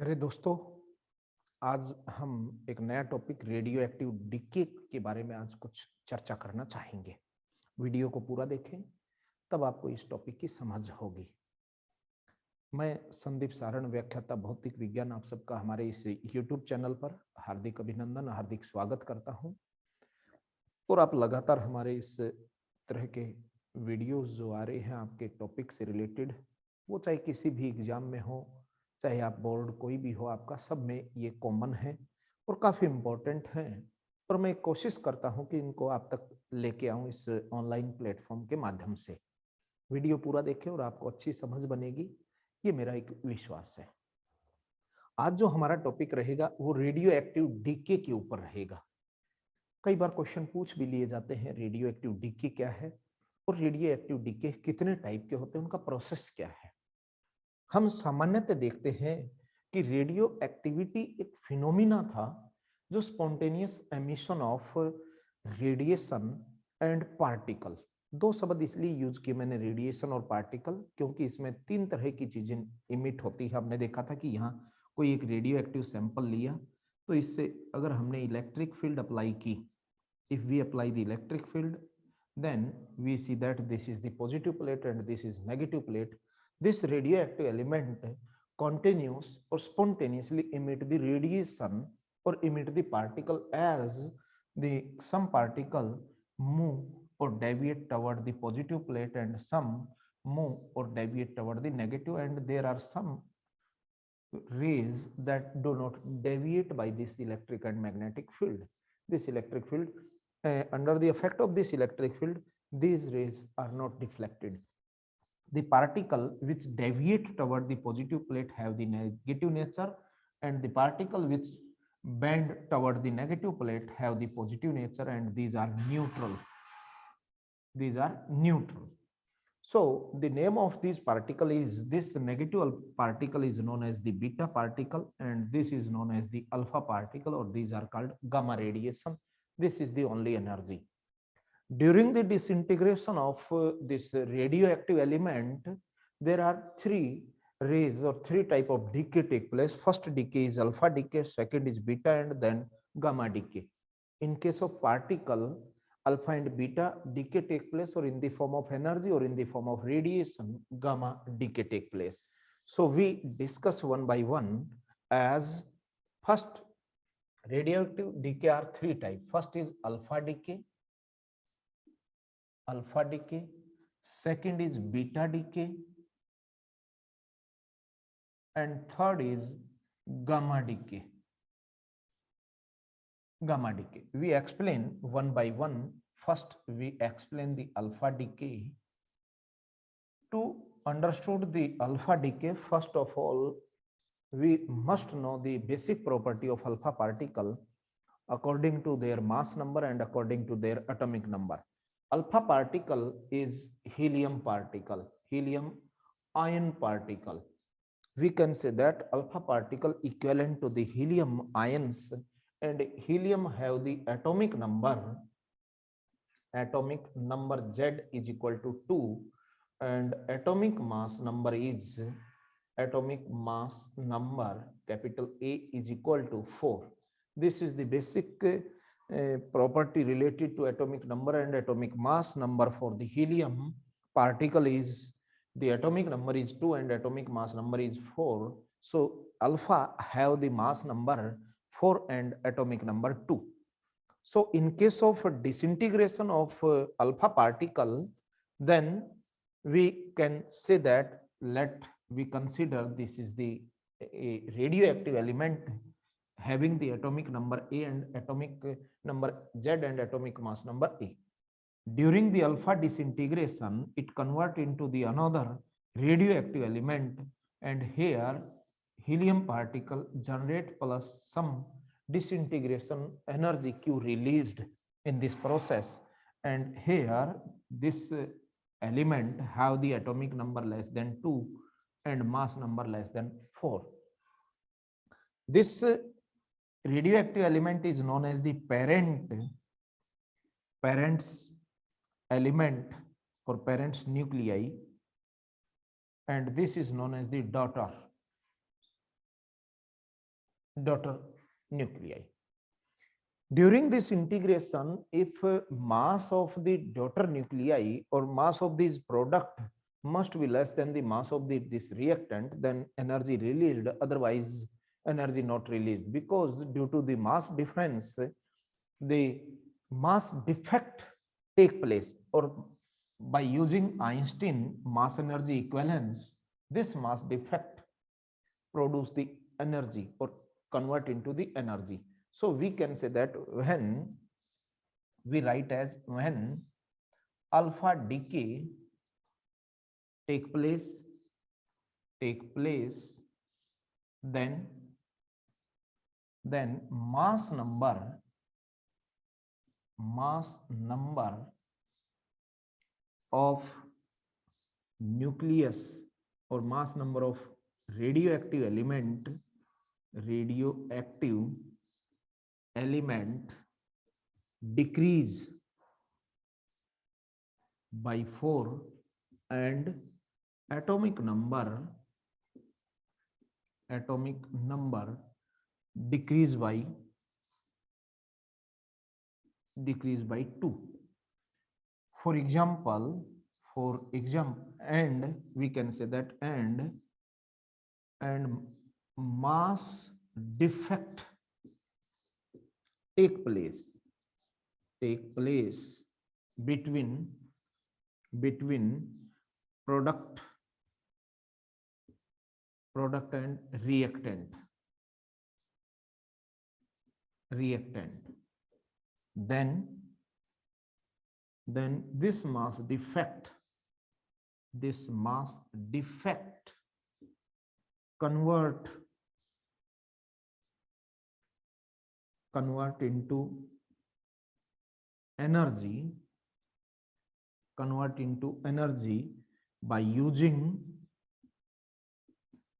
अरे दोस्तों, आज हम एक नया टॉपिक रेडियो एक्टिव डीके के बारे में आज कुछ चर्चा करना चाहेंगे। वीडियो को पूरा देखें, तब आपको इस टॉपिक की समझ होगी। मैं संदीप सारण, व्याख्याता भौतिक विज्ञान, आप सबका हमारे इस यूट्यूब चैनल पर हार्दिक अभिनंदन, हार्दिक स्वागत करता हूं। और आप लगातार हमारे इस तरह के वीडियोस जो आ रहे हैं आपके टॉपिक से रिलेटेड, वो चाहे किसी भी एग्जाम में हो, चाहे आप बोर्ड कोई भी हो आपका, सब में ये कॉमन है और काफ़ी इम्पोर्टेंट है। और मैं कोशिश करता हूं कि इनको आप तक लेके आऊं इस ऑनलाइन प्लेटफॉर्म के माध्यम से। वीडियो पूरा देखें और आपको अच्छी समझ बनेगी, ये मेरा एक विश्वास है। आज जो हमारा टॉपिक रहेगा वो रेडियो एक्टिव डीके के ऊपर रहेगा। कई बार क्वेश्चन पूछ भी लिए जाते हैं, रेडियो एक्टिव डीके क्या है और रेडियो एक्टिव डीके कितने टाइप के होते हैं, उनका प्रोसेस क्या है। हम सामान्यतः देखते हैं कि रेडियो एक्टिविटी एक फिनोमिना था जो spontaneous emission of radiation and particle. दो शब्द इसलिए यूज किए मैंने, रेडिएशन और पार्टिकल, क्योंकि इसमें तीन तरह की चीजें इमिट होती है। हमने देखा था कि यहाँ कोई एक रेडियो एक्टिव सैंपल लिया, तो इससे अगर हमने इलेक्ट्रिक फील्ड अप्लाई की, if we apply the electric field, then we see that this is the positive plate and this is negative plate. This radioactive element continues or spontaneously emit the radiation or emit the particle as the some particle move or deviate toward the positive plate and some move or deviate toward the negative, and there are some rays that do not deviate by this electric and magnetic field. This electric field, under the effect of this electric field, these rays are not deflected. The particle which deviate toward the positive plate have the negative nature, and the particle which bend toward the negative plate have the positive nature, and these are neutral. These are neutral. So the name of this particle is, this negative particle is known as the beta particle, and this is known as the alpha particle, or these are called gamma radiation. This is the only energy. During the disintegration of this radioactive element, there are three rays or three type of decay take place. First decay is alpha decay, second is beta, and then gamma decay. In case of particle, alpha and beta decay take place, or in the form of energy or in the form of radiation, gamma decay take place. So we discuss one by one. As first, radioactive decay are three types. First is alpha decay, second is beta decay, and third is gamma decay. We explain one by one. First, we explain the alpha decay. To understand the alpha decay, first of all, we must know the basic property of alpha particle according to their mass number and according to their atomic number. Alpha particle is helium particle, helium ion particle. We can say that alpha particle equivalent to the helium ions, and helium have the atomic number Z is equal to 2, and atomic mass number capital A is equal to 4. This is the basic property related to atomic number and atomic mass number for the helium particle. Is the atomic number is 2 and atomic mass number is 4. So alpha have the mass number 4 and atomic number 2. So in case of disintegration of alpha particle, then we can say that, let we consider this is the radioactive element having the atomic number A and atomic number Z and atomic mass number A. During the alpha disintegration, it convert into the another radioactive element, and here helium particle generate plus some disintegration energy Q released in this process, and here this element have the atomic number less than 2 and mass number less than 4. This radioactive element is known as the parents element or parents nuclei, and this is known as the daughter daughter nuclei. During this integration, if mass of the daughter nuclei or mass of this product must be less than the mass of this reactant, then energy released, otherwise energy not released, because due to the mass difference, the mass defect take place, or by using Einstein mass energy equivalence, this mass defect produce the energy or convert into the energy. So we can say that when we write as when alpha decay take place, then mass number of nucleus or mass number of radioactive element decrease by 4 and atomic number decrease by 2. For example, and we can say that and mass defect take place between product and reactant, then this mass defect convert into energy by using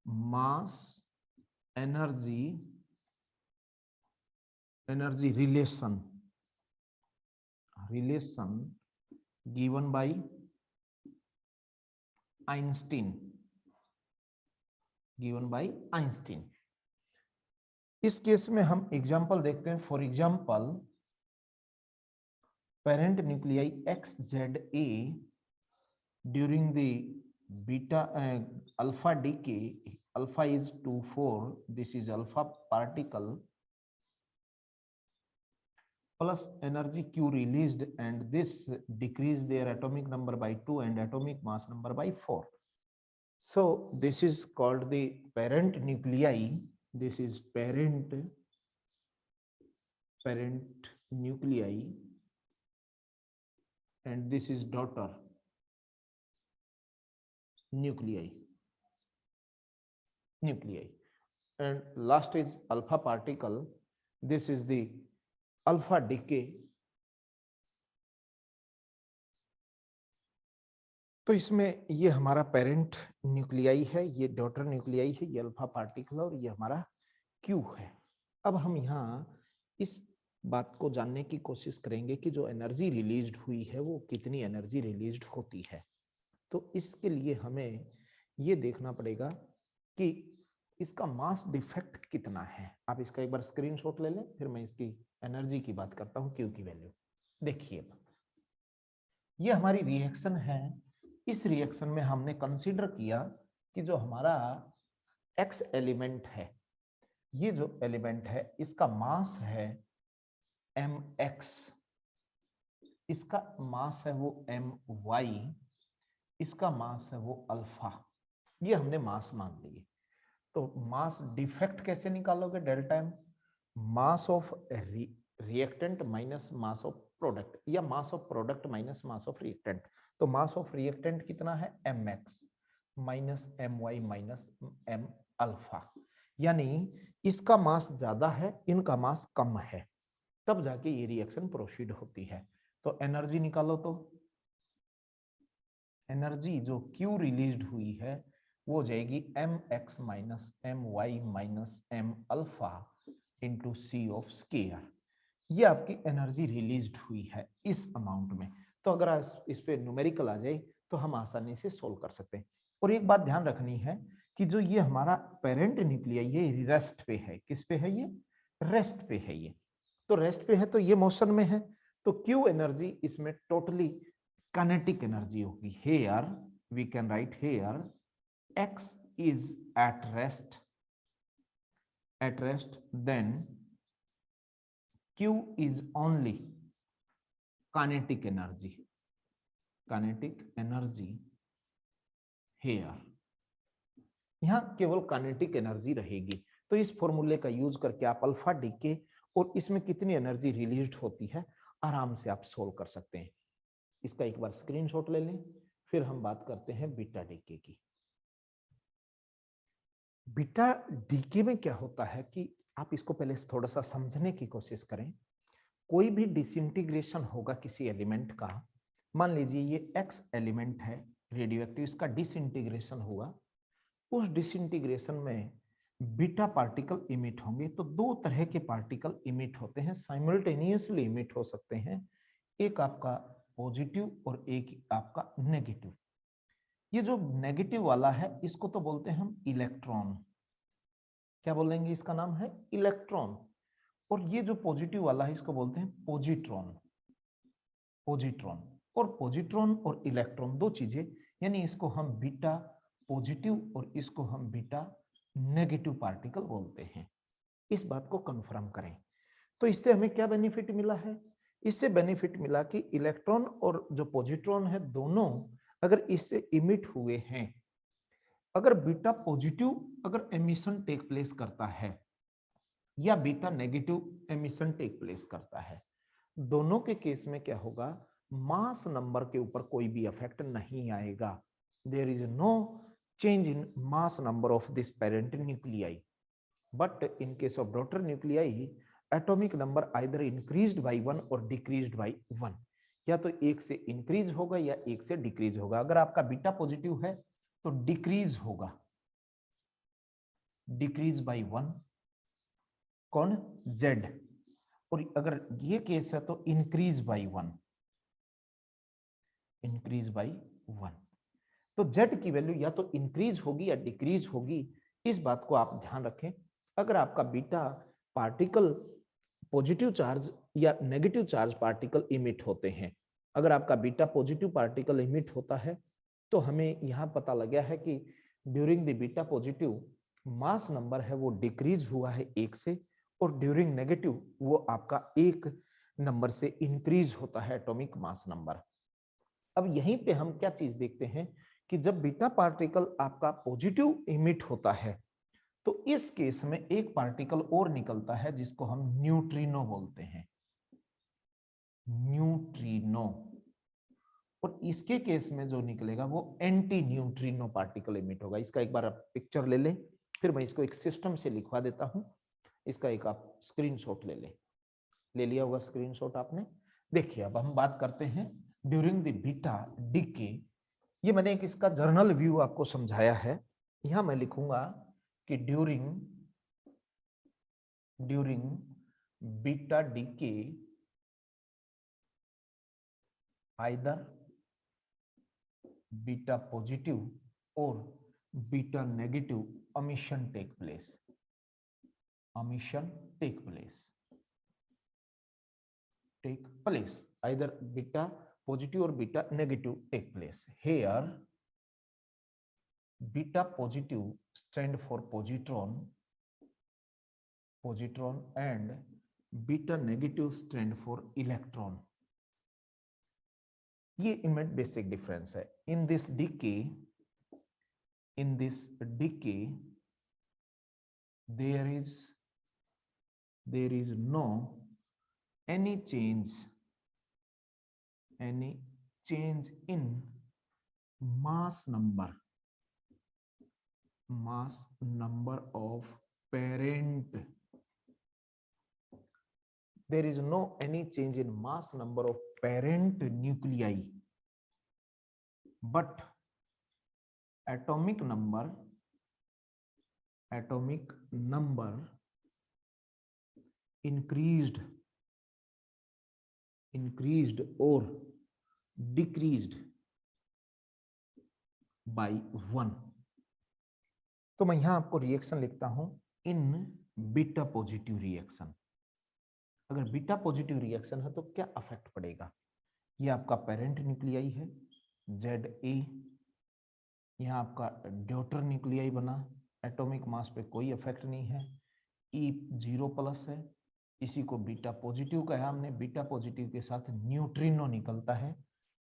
mass energy relation given by Einstein. इस case में हम example देखते हैं. For example, parent nuclei XZA during the beta alpha decay, alpha is 2 4, this is alpha particle plus energy Q released, and this decrease their atomic number by 2 and atomic mass number by 4. So this is called the parent nuclei. This is parent nuclei, and this is daughter nuclei, and last is alpha particle. This is the alpha decay. तो इसमें ये हमारा parent nuclei है, ये daughter nuclei है, ये alpha particle और ये हमारा क्यू है. अब हम यहाँ इस बात को जानने की कोशिश करेंगे कि जो एनर्जी रिलीज्ड हुई है वो कितनी एनर्जी रिलीज्ड होती है. तो इसके लिए हमें ये देखना पड़ेगा कि इसका मास डिफेक्ट कितना है. आप इसका एक बार स्क्रीनशॉट ले लें, फिर मैं इसकी एनर्जी की बात करता हूँ, क्यू की वैल्यू. देखिए, ये हमारी रिएक्शन है. इस रिएक्शन में हमने कंसीडर किया कि जो हमारा एक्स एलिमेंट है, ये जो एलिमेंट है इसका मास है mx, इसका मास है वो my, इसका मास है वो अल्फा. ये हमने मास मान लिए. तो मास डिफेक्ट कैसे निकालोगे? Delta M, mass of reactant minus mass of product, या mass of product minus mass of reactant. तो मास ऑफ रिएक्टेंट कितना है? mx minus my minus m alpha. यानी इसका मास ज्यादा है, इनका मास कम है, तब जाके ये रिएक्शन प्रोसीड होती है. तो एनर्जी निकालो. तो एनर्जी जो Q रिलीज्ड हुई है वो हो जाएगी mx minus my minus m alpha into c of square. ये आपकी एनर्जी रिलीज्ड हुई है इस अमाउंट में. तो अगर इस पे न्यूमेरिकल आ जाए तो हम आसानी से सोल्व कर सकते हैं. और एक बात ध्यान रखनी है कि जो ये हमारा पेरेंट न्यूक्लियाई ये रेस्ट पे है। किस पे है? ये रेस्ट पे है। ये तो रेस्ट पे है तो ये मोशन में है, तो क्यू एनर्जी इसमें टोटली काइनेटिक एनर्जी होगी। Here we can write here x is at rest, then q is only kinetic energy here। यहां केवल काइनेटिक एनर्जी रहेगी। तो इस फॉर्मूले का यूज करके आप अल्फा डीके और इसमें कितनी एनर्जी रिलीज होती है आराम से आप सोल्व कर सकते हैं। इसका एक बार स्क्रीनशॉट ले लें, फिर हम बात करते हैं बीटा डीके की। बीटा डीके में क्या होता है कि आप इसको पहले थोड़ा सा समझने की कोशिश करें। कोई भी डिसइंटीग्रेशन होगा किसी एलिमेंट का, मान लीजिए ये एक्स एलिमेंट है रेडियो एक्टिव, इसका डिसइंटीग्रेशन हुआ। उस डिसइंटीग्रेशन में बीटा पार्टिकल इमिट होंगे। तो दो तरह के पार्टिकल इमिट होते हैं, साइमल्टेनियसली इमिट हो सकते हैं, एक आपका पॉजिटिव और एक आपका नेगेटिव। ये जो नेगेटिव वाला है इसको तो बोलते हैं हम इलेक्ट्रॉन। क्या बोलेंगे? इसका नाम है इलेक्ट्रॉन। और ये जो पॉजिटिव वाला है इसको बोलते हैं पॉजिट्रॉन। और पॉजिट्रॉन और इलेक्ट्रॉन दो चीजें, यानी इसको हम बीटा पॉजिटिव और इसको हम बीटा नेगेटिव पार्टिकल बोलते हैं। इस बात को कंफर्म करें। तो इससे हमें क्या बेनिफिट मिला है? इससे बेनिफिट मिला कि इलेक्ट्रॉन और जो पॉजिट्रॉन है दोनों अगर इससे इमिट हुए हैं, अगर बीटा पॉजिटिव अगर एमिशन टेक प्लेस करता है या beta negative emission take place करता है, दोनों के केस में क्या होगा? मास नंबर के ऊपर कोई भी इफेक्ट नहीं आएगा। There is no change in mass number of this parent nuclei, but in case of daughter nuclei atomic number either increased by 1 और डिक्रीज्ड बाय 1, या तो एक से इंक्रीज होगा या एक से डिक्रीज होगा। अगर आपका बीटा पॉजिटिव है तो डिक्रीज होगा, डिक्रीज बाय 1, कौन? Z। और अगर ये केस है तो इंक्रीज बाय 1, इंक्रीज बाय 1। तो Z की वैल्यू या तो इंक्रीज होगी या डिक्रीज होगी, इस बात को आप ध्यान रखें। अगर आपका बीटा पार्टिकल पॉजिटिव चार्ज या नेगेटिव चार्ज पार्टिकल इमिट होते हैं, अगर आपका बीटा पॉजिटिव पार्टिकल इमिट होता है तो हमें यहां पता लग गया है कि during the beta positive mass number है वो डिक्रीज हुआ है 1 से, और ड्यूरिंग नेगेटिव वो आपका 1 नंबर से इंक्रीज होता है एटॉमिक मास नंबर। अब यहीं पे हम क्या चीज देखते हैं कि जब बीटा पार्टिकल आपका पॉजिटिव इमिट होता है तो इस केस में एक पार्टिकल और निकलता है जिसको हम न्यूट्रिनो बोलते हैं, न्यूट्रिनो। और इसके केस में जो निकलेगा वो एंटी न्यूट्रिनो पार्टिकल इमिट होगा। इसका एक बार आप पिक्चर ले लें, फिर मैं इसको एक सिस्टम से लिखवा देता हूं। इसका एक आप स्क्रीनशॉट ले लें। ले लिया होगा स्क्रीनशॉट आपने? देखिए अब हम बात करते हैं ड्यूरिंग द बीटा डीके। ये मैंने एक इसका जर्नल व्यू आपको समझाया है। यहां मैं लिखूंगा कि during beta decay either beta positive और beta negative emission take place, either beta positive और beta negative take place। Here beta positive stand for positron and beta negative stand for electron। ये इनमें बेसिक डिफरेंस है। In this decay there is no any change in mass number of parent, there is no any change in mass number of parent nuclei, but atomic number increased or decreased by 1। तो मैं यहां आपको reaction लिखता हूं, इन beta positive reaction. अगर beta positive reaction है तो क्या अफेक्ट पड़ेगा? ये आपका पेरेंट न्यूक्लियाई है ZA, यहाँ आपका ड्यूटर न्यूक्लियाई बना, एटॉमिक मास पे कोई इफेक्ट नहीं है, E 0+ है, इसी को बीटा पॉजिटिव कहा हमने। बीटा पॉजिटिव के साथ न्यूट्रिनो निकलता है,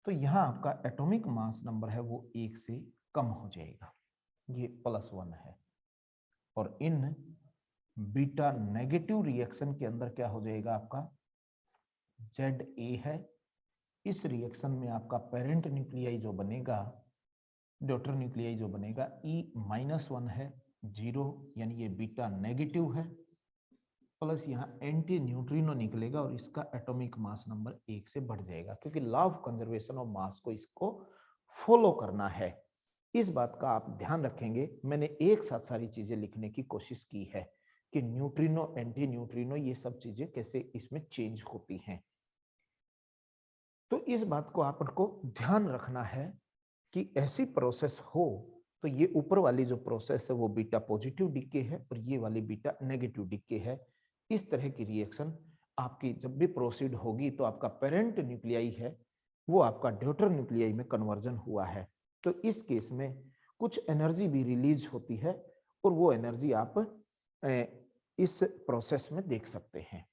तो यहाँ आपका एटॉमिक मास नंबर है वो 1 से कम हो जाएगा, ये +1 है। और इन बीटा नेगेटिव रिएक्शन के अंदर क्या हो जाएगा, आपका ZA है, इस रिएक्शन में आपका पेरेंट न्यूक्लियाई जो बनेगा, डॉटर न्यूक्लियाई जो बनेगा, E-1 है, 0, यानी ये बीटा नेगेटिव है, प्लस यहाँ एंटी न्यूट्रिनो निकलेगा और इसका एटॉमिक मास नंबर 1 से बढ़ जाएगा, क्योंकि law of conservation of mass को इसको फॉलो करना है। इस बात का आप ध्यान रखेंगे। मैंने एक साथ सारी चीजें लिखने की कोशिश की है कि न्यूट्रिनो, एंटी न्यूट्रिनो, ये सब चीजें कैसे इसमें चेंज होती हैं। तो इस बात को आपको ध्यान रखना है कि ऐसी प्रोसेस हो तो ये ऊपर वाली जो प्रोसेस है वो बीटा पॉजिटिव डीके है और ये वाली बीटा नेगेटिव डीके है। इस तरह की रिएक्शन आपकी जब भी प्रोसीड होगी तो आपका पेरेंट न्यूक्लियाई है वो आपका ड्यूटर न्यूक्लियाई में कन्वर्जन हुआ है, तो इस केस में कुछ एनर्जी भी रिलीज होती है और वो एनर्जी आप इस प्रोसेस में देख सकते हैं।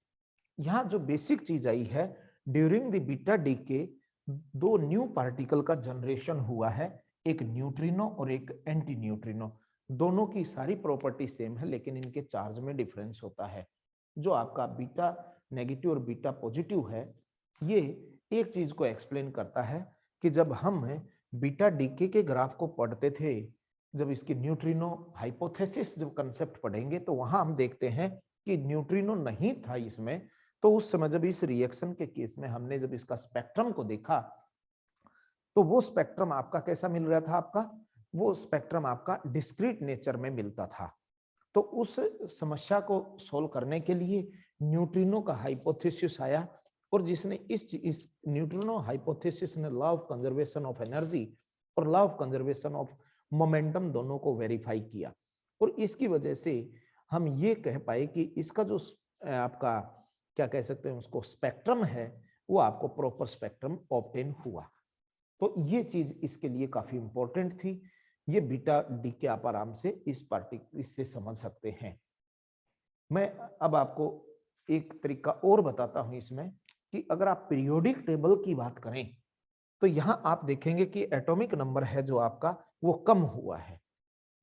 यहाँ जो बेसिक चीज आई है, during the beta decay 2 new particle का जनरेशन हुआ है, एक न्यूट्रिनो और एक एंटी न्यूट्रिनो। दोनों की सारी प्रॉपर्टी सेम है लेकिन इनके चार्ज में डिफरेंस होता है। जो आपका बीटा नेगेटिव और बीटा पॉजिटिव है, ये एक चीज को एक्सप्लेन करता है कि जब हम बीटा डीके के ग्राफ को पढ़ते थे, जब इसकी न्यूट्रिनो हाइपोथेसिस जब कंसेप्ट पढ़ेंगे तो वहां हम देखते हैं कि न्यूट्रिनो नहीं था इसमें। तो उस समय जब इस रिएक्शन के केस में हमने जब इसका स्पेक्ट्रम को देखा तो वो स्पेक्ट्रम आपका कैसा मिल रहा था, आपका वो स्पेक्ट्रम आपका डिस्क्रीट नेचर में मिलता था। तो उस समस्या को सोल्व करने के लिए न्यूट्रिनो का हाइपोथेसिस आया और जिसने इस न्यूट्रिनो हाइपोथेसिस ने law of conservation of energy और law of conservation of momentum दोनों को वेरीफाई किया और इसकी वजह से हम ये कह पाए कि इसका जो आपका क्या कह सकते हैं उसको स्पेक्ट्रम है वो आपको प्रॉपर स्पेक्ट्रम ऑब्टेन हुआ। तो ये चीज इसके लिए काफी इंपॉर्टेंट थी। ये बीटा डीके आप आराम से इससे समझ सकते हैं। मैं अब आपको एक तरीका और बताता हूं इसमें कि अगर आप पीरियोडिक टेबल की बात करें तो यहां आप देखेंगे कि एटॉमिक नंबर है जो आपका वो कम हुआ है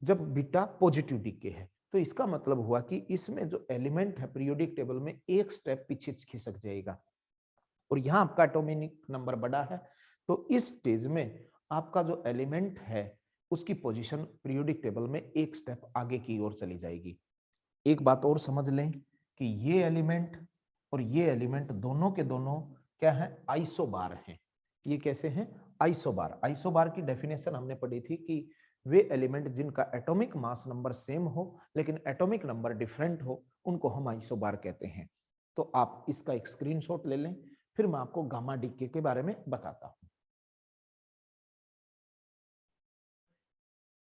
जब बीटा पॉजिटिव डीके है। तो इसका मतलब हुआ कि इसमें जो एलिमेंट है पीरियोडिक टेबल में एक स्टेप पीछे खिसक जाएगा और यहाँ आपका एटॉमिक नंबर बड़ा है, तो इस स्टेज में आपका जो एलिमेंट है उसकी पोजीशन पीरियोडिक टेबल में एक स्टेप आगे की ओर चली जाएगी। एक बात और समझ लें कि ये एलिमेंट और ये एलिमेंट दोनों के दोनों क्या है, आइसोबार हैं। ये कैसे हैं, आइसोबार। आइसोबार की डेफिनेशन हमने पढ़ी थी कि वे एलिमेंट जिनका एटॉमिक मास नंबर सेम हो लेकिन एटॉमिक नंबर डिफरेंट हो उनको हम आइसोबार कहते हैं। तो आप इसका एक स्क्रीनशॉट ले लें, फिर मैं आपको गामा डीके के बारे में बताता हूं।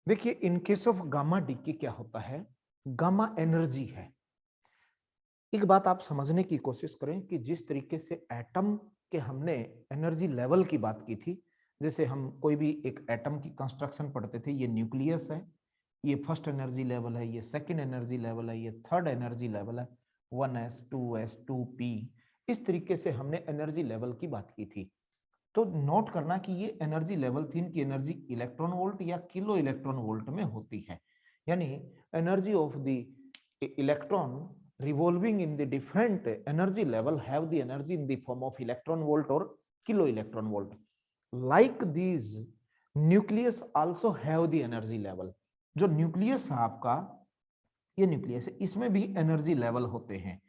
देखिए in case of gamma decay क्या होता है, गामा एनर्जी है। एक बात आप समझने की कोशिश करें कि जिस तरीके से एटम के हमने एनर्जी लेवल की बात की थी, जैसे हम कोई भी एक एटम की कंस्ट्रक्शन पढ़ते थे, ये न्यूक्लियस है, ये फर्स्ट एनर्जी लेवल है, ये सेकंड एनर्जी लेवल है, ये थर्ड एनर्जी लेवल है, 1s 2s 2p, इस तरीके से हमने एनर्जी लेवल की बात की थी। तो नोट करना कि ये एनर्जी लेवल थी, इनकी एनर्जी इलेक्ट्रॉन वोल्ट या किलो इलेक्ट्रॉन वोल्ट में होती है, यानी energy of the electron revolving in the different energy level have the energy in the form of electron volt or kilo electron volt. Like these nucleus also have the energy level. जो nucleus है आपका, ये nucleus है, इसमें भी energy level होते हैं,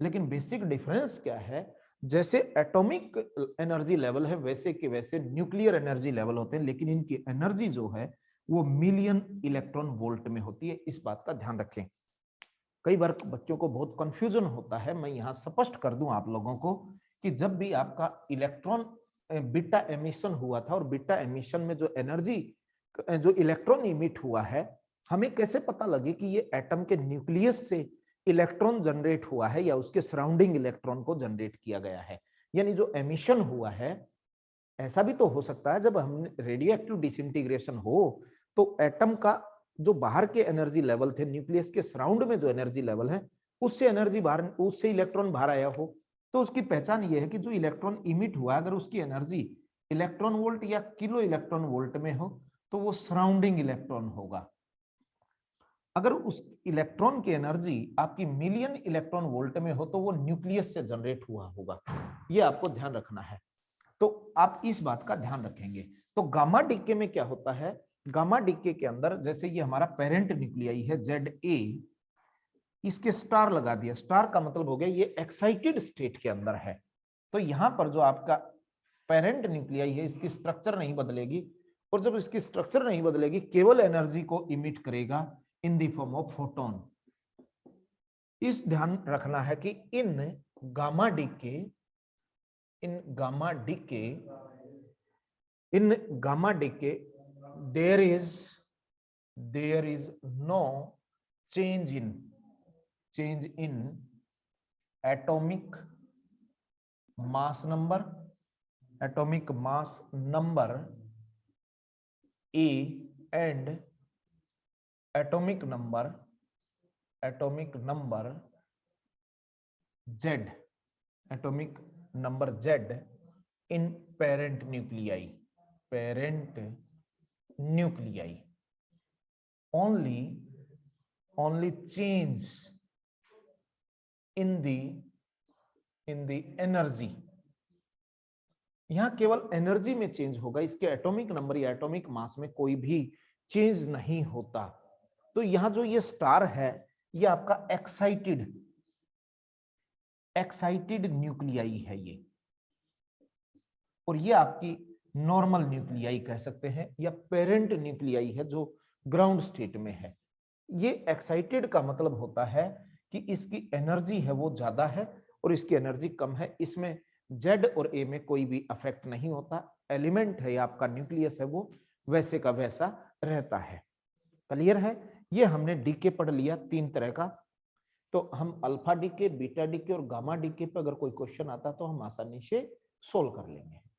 लेकिन बेसिक डिफरेंस क्या है, जैसे एटॉमिक एनर्जी लेवल है वैसे के वैसे न्यूक्लियर एनर्जी लेवल होते हैं, लेकिन इनकी एनर्जी जो है वो मिलियन इलेक्ट्रॉन वोल्ट में होती है। इस बात का ध्यान रखें। कई बार बच्चों को बहुत कंफ्यूजन होता है, मैं यहाँ स्पष्ट कर दूं आप लोगों को कि जब भी आपका इलेक्ट्रॉन बीटा एमिशन हुआ था और बीटा एमिशन में जो एनर्जी जो इलेक्ट्रॉन इमिट हुआ है हमें कैसे पता लगे कि ये एटम के न्यूक्लियस से इलेक्ट्रॉन जनरेट हुआ है या उसके सराउंडिंग इलेक्ट्रॉन को जनरेट किया गया है, यानी जो एमिशन हुआ है। ऐसा भी तो हो सकता है जब हम रेडियो एक्टिव डिसइंटीग्रेशन हो तो एटम का जो बाहर के एनर्जी लेवल थे, न्यूक्लियस के सराउंड में जो एनर्जी लेवल है, उससे एनर्जी बाहर, उससे इलेक्ट्रॉन बाहर आया हो। तो उसकी पहचान ये है कि जो इलेक्ट्रॉन इमिट हुआ, अगर उसकी एनर्जी इलेक्ट्रॉन वोल्ट या किलो इलेक्ट्रॉन वोल्ट में हो तो वो सराउंडिंग इलेक्ट्रॉन होगा। अगर उस इलेक्ट्रॉन की एनर्जी आपकी मिलियन इलेक्ट्रॉन वोल्ट में हो तो वो न्यूक्लियस से जनरेट हुआ होगा। ये आपको ध्यान रखना है, तो आप इस बात का ध्यान रखेंगे। तो गामा डीके में क्या होता है, गामा डीके के अंदर जैसे ये हमारा पेरेंट न्यूक्लियाई है ZA, इसके स्टार लगा दिया। स्टार का मतलब हो गया ये एक्साइटेड स्टेट के अंदर है। तो यहां पर जो आपका पेरेंट न्यूक्लियाई है, इसकी स्ट्रक्चर नहीं बदलेगी, और जब इसकी स्ट्रक्चर नहीं बदलेगी, केवल एनर्जी को इमिट करेगा in the form of photon. इस ध्यान रखना है कि in gamma decay, in gamma decay, in gamma decay there is no change in atomic mass number A and atomic number Z in parent nuclei. Only change in the energy, यहां केवल energy में change होगा, इसके atomic number या atomic mass में कोई भी change नहीं होता। तो यहां जो ये स्टार है, ये आपका एक्साइटेड न्यूक्लियाई है ये, और ये आपकी नॉर्मल न्यूक्लियाई कह सकते हैं, या पेरेंट न्यूक्लियाई है जो ग्राउंड स्टेट में है। ये एक्साइटेड का मतलब होता है कि इसकी एनर्जी है वो ज्यादा है और इसकी एनर्जी कम है। इसमें Z और A में कोई भी अफेक्ट नहीं होता। एलिमेंट है या आपका न्यूक्लियस है वो वैसे का वैसा रहता है। क्लियर है? ये हमने डीके पढ़ लिया 3 तरह का। तो हम अल्फा डीके, बीटा डीके और गामा डीके पर अगर कोई क्वेश्चन आता तो हम आसानी से सोल्व कर लेंगे।